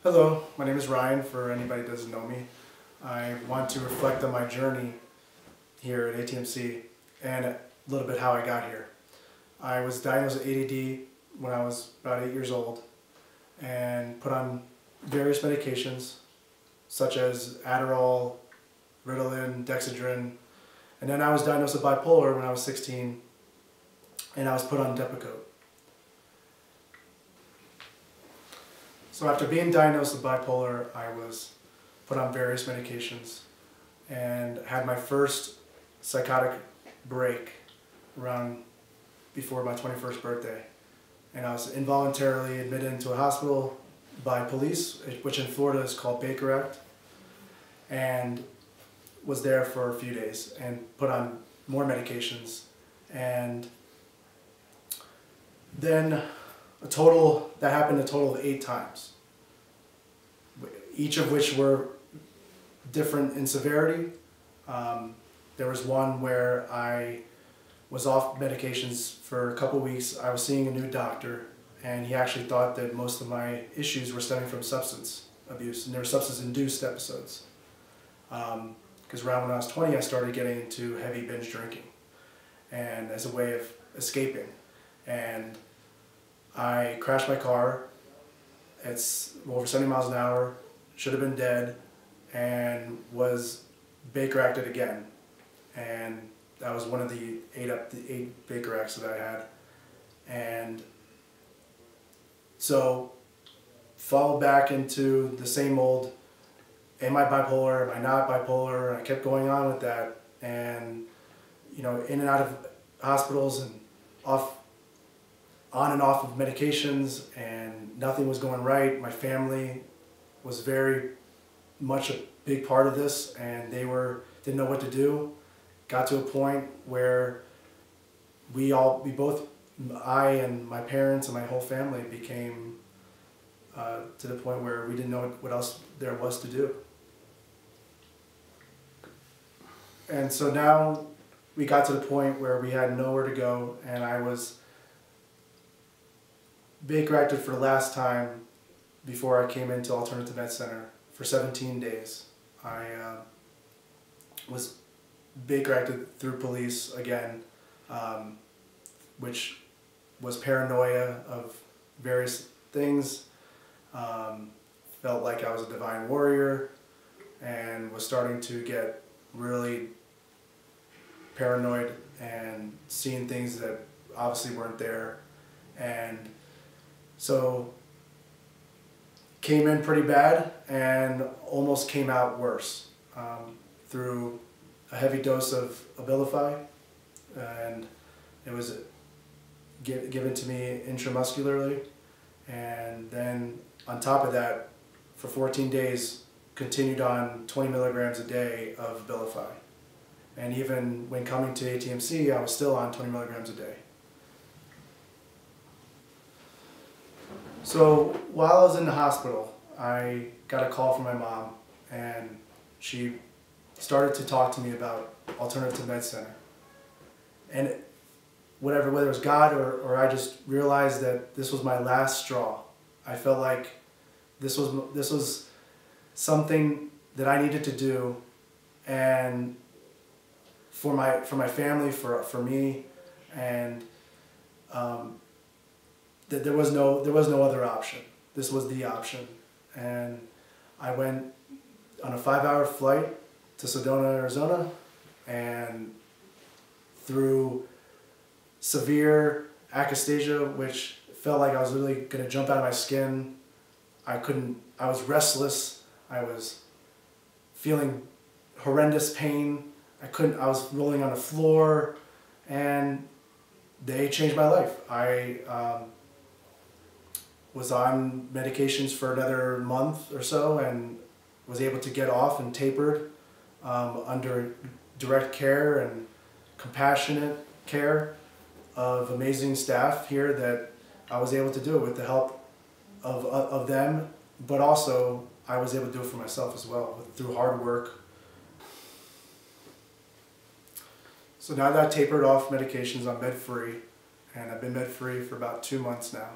Hello, my name is Ryan, for anybody that doesn't know me. I want to reflect on my journey here at ATMC and a little bit how I got here. I was diagnosed with ADD when I was about 8 years old and put on various medications such as Adderall, Ritalin, Dexedrine, and then I was diagnosed with bipolar when I was 16 and I was put on Depakote. So after being diagnosed with bipolar, I was put on various medications and had my first psychotic break around before my 21st birthday. And I was involuntarily admitted into a hospital by police, which in Florida is called Baker Act, and was there for a few days and put on more medications. And then that happened a total of 8 times, each of which were different in severity. There was one where I was off medications for a couple weeks. I was seeing a new doctor, and he actually thought that most of my issues were stemming from substance abuse, and they were substance-induced episodes. Because around when I was 20, I started getting into heavy binge drinking, and as a way of escaping. And I crashed my car. It's over 70 miles an hour, should have been dead, and was Baker Acted again. And that was one of the eight Baker Acts that I had. And so fall back into the same old, am I bipolar, am I not bipolar? And I kept going on with that, and in and out of hospitals and on and off of medications, and nothing was going right. My family was very much a big part of this, and they didn't know what to do. Got to a point where I and my parents and my whole family became to the point where we didn't know what else there was to do. And so now we got to the point where we had nowhere to go, and I was Baker Acted for the last time before I came into Alternative Med Center for 17 days. I was Baker Acted through police again, which was paranoia of various things. Felt like I was a divine warrior and was starting to get really paranoid and seeing things that obviously weren't there. And so came in pretty bad and almost came out worse through a heavy dose of Abilify, and it was given to me intramuscularly, and then on top of that, for 14 days, continued on 20 milligrams a day of Abilify. And even when coming to ATMC, I was still on 20 milligrams a day. So while I was in the hospital, I got a call from my mom, and she started to talk to me about Alternative Med Center. And whether it was God or I just realized that this was my last straw. I felt like this was something that I needed to do, and for my family, for me, and that there was no other option. This was the option, and I went on a 5-hour flight to Sedona, Arizona, and through severe akathisia, which felt like I was really going to jump out of my skin. I was restless. I was feeling horrendous pain. I was rolling on the floor, and they changed my life. I was on medications for another month or so and was able to get off and tapered under direct care and compassionate care of amazing staff here, that I was able to do it with the help of them, but also I was able to do it for myself as well through hard work. So now that I've tapered off medications, I'm med-free, and I've been med-free for about 2 months now.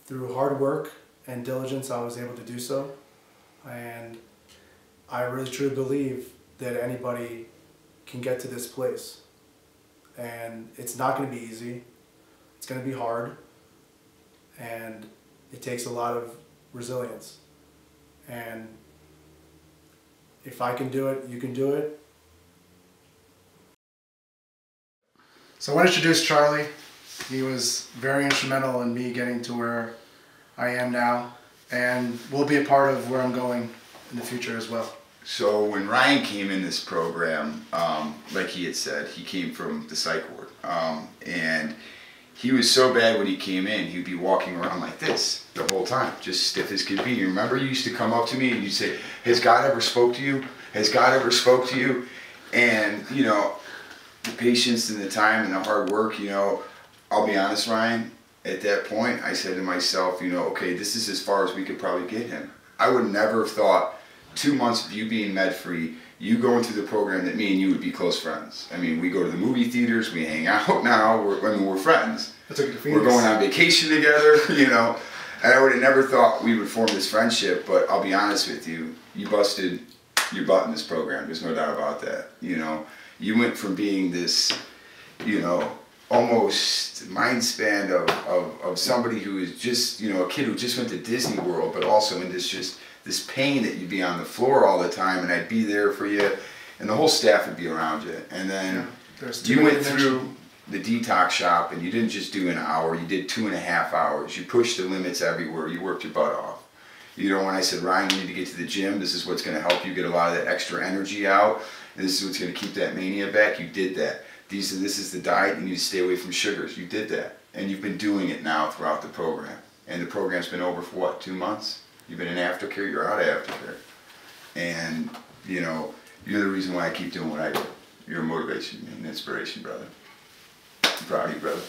Through hard work and diligence, I was able to do so. And I really truly believe that anybody can get to this place. And it's not going to be easy. It's going to be hard. And it takes a lot of resilience. And if I can do it, you can do it. So I want to introduce Charlie. He was very instrumental in me getting to where I am now, and will be a part of where I'm going in the future as well. So when Ryan came in this program, like he had said, he came from the psych ward, and he was so bad when he came in, he'd be walking around like this the whole time, just stiff as could be. You remember, you used to come up to me and you'd say, "Has God ever spoke to you? Has God ever spoke to you?" And you know, the patience and the time and the hard work, you know, I'll be honest, Ryan, at that point, I said to myself, you know, okay, this is as far as we could probably get him. I would never have thought 2 months of you being med-free, you going through the program, that me and you would be close friends. I mean, we go to the movie theaters, we hang out now, we're friends. We're going on vacation together, you know, and I would have never thought we would form this friendship, but I'll be honest with you, you busted your butt in this program, there's no doubt about that, you know. You went from being this, you know, almost mind span of somebody who is just, you know, a kid who just went to Disney World, but also in this pain that you'd be on the floor all the time, and I'd be there for you, and the whole staff would be around you. And then you went through the detox shop, and you didn't just do an hour, you did 2.5 hours. You pushed the limits everywhere, you worked your butt off. You know, when I said, Ryan, you need to get to the gym, this is what's going to help you get a lot of that extra energy out, and this is what's going to keep that mania back, you did that. This is the diet, you need to stay away from sugars, you did that. And you've been doing it now throughout the program. And the program's been over for what, 2 months? You've been in aftercare, you're out of aftercare. And, you know, you're the reason why I keep doing what I do. You're a motivation and inspiration, brother. I'm proud of you, brother.